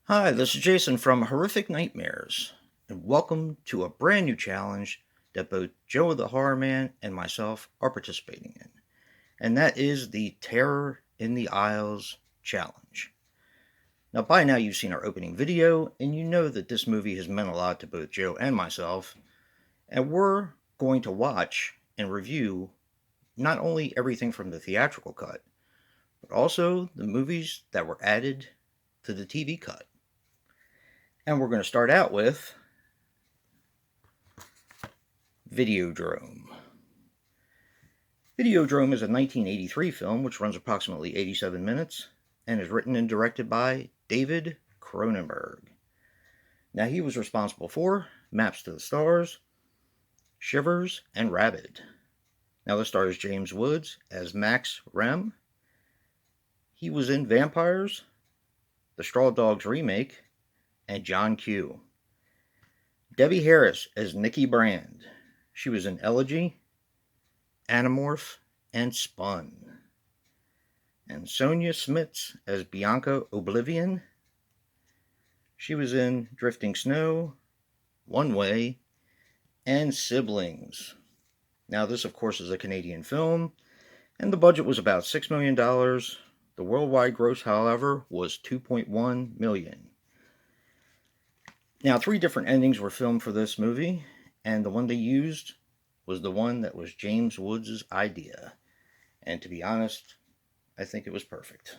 Hi, this is Jason from Horrific Nightmares, and welcome to a brand new challenge that both Joe the Horror Man and myself are participating in, and that is the Terror in the Isles challenge. Now, by now, you've seen our opening video, and you know that this movie has meant a lot to both Joe and myself, and we're going to watch and review not only everything from the theatrical cut, but also the movies that were added to the TV cut. And we're going to start out with Videodrome. Videodrome is a 1983 film which runs approximately 87 minutes and is written and directed by David Cronenberg. Now, he was responsible for Maps to the Stars, Shivers, and Rabid. Now, this stars James Woods as Max Rem. He was in Vampires, The Straw Dogs Remake, and John Q. Debbie Harris as Nikki Brand. She was in Elegy, Animorph, and Spun. And Sonia Smits as Bianca Oblivion. She was in Drifting Snow, One Way, and Siblings. Now, this, of course, is a Canadian film, and the budget was about $6 million. The worldwide gross, however, was $2.1 million. Now, 3 different endings were filmed for this movie, and the one they used was the one that was James Woods' idea. And to be honest, I think it was perfect.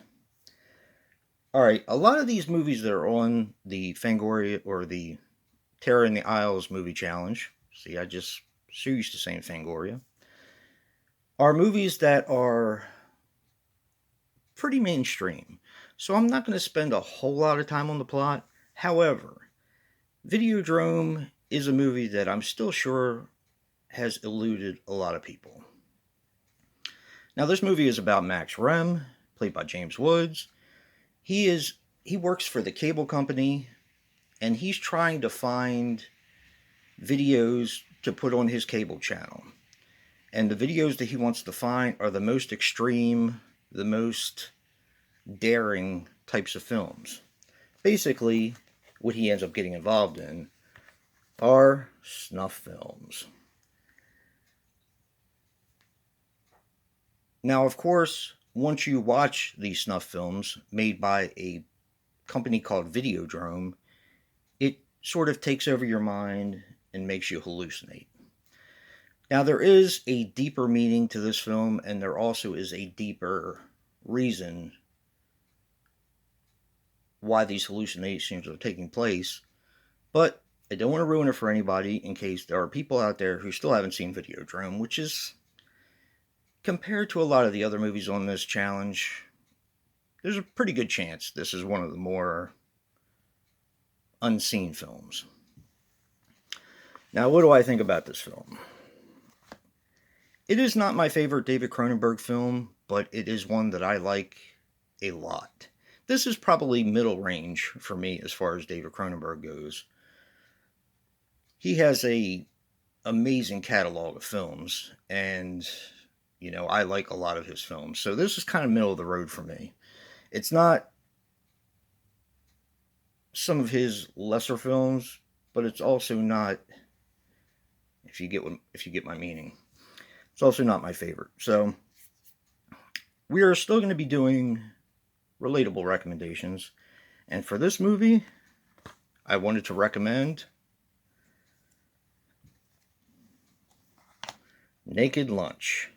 Alright, a lot of these movies that are on the Fangoria or the Terror in the Isles movie challenge, see, I just so used to saying Fangoria, are movies that are pretty mainstream. So I'm not going to spend a whole lot of time on the plot. However, Videodrome is a movie that I'm still sure has eluded a lot of people. Now, this movie is about Max Rem, played by James Woods. He works for the cable company, and he's trying to find videos to put on his cable channel. And the videos that he wants to find are the most extreme, the most daring types of films. Basically, what he ends up getting involved in are snuff films. Now, of course, once you watch these snuff films made by a company called Videodrome, it sort of takes over your mind and makes you hallucinate. Now, there is a deeper meaning to this film, and there also is a deeper reason why these hallucinations are taking place, but I don't want to ruin it for anybody in case there are people out there who still haven't seen Videodrome, which is, compared to a lot of the other movies on this challenge, there's a pretty good chance this is one of the more unseen films. Now, what do I think about this film? It is not my favorite David Cronenberg film, but it is one that I like a lot. This is probably middle range for me as far as David Cronenberg goes. He has an amazing catalog of films, and, you know, I like a lot of his films. So this is kind of middle of the road for me. It's not some of his lesser films, but it's also not, if you get my meaning, it's also not my favorite. So we are still going to be doing relatable recommendations. And for this movie, I wanted to recommend Naked Lunch.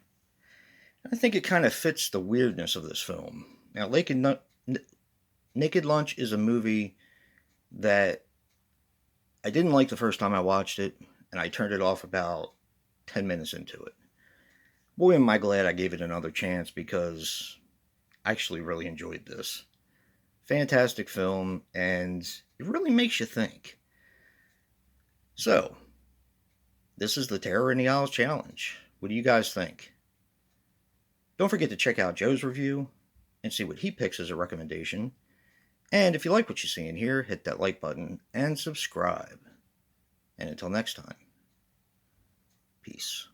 I think it kind of fits the weirdness of this film. Now, Naked Lunch is a movie that I didn't like the first time I watched it, and I turned it off about 10 minutes into it. Boy, am I glad I gave it another chance, because I actually really enjoyed this. Fantastic film, and it really makes you think. So, this is the Terror in the Isles challenge. What do you guys think? Don't forget to check out Joe's review and see what he picks as a recommendation. And if you like what you see in here, hit that like button and subscribe. And until next time, peace.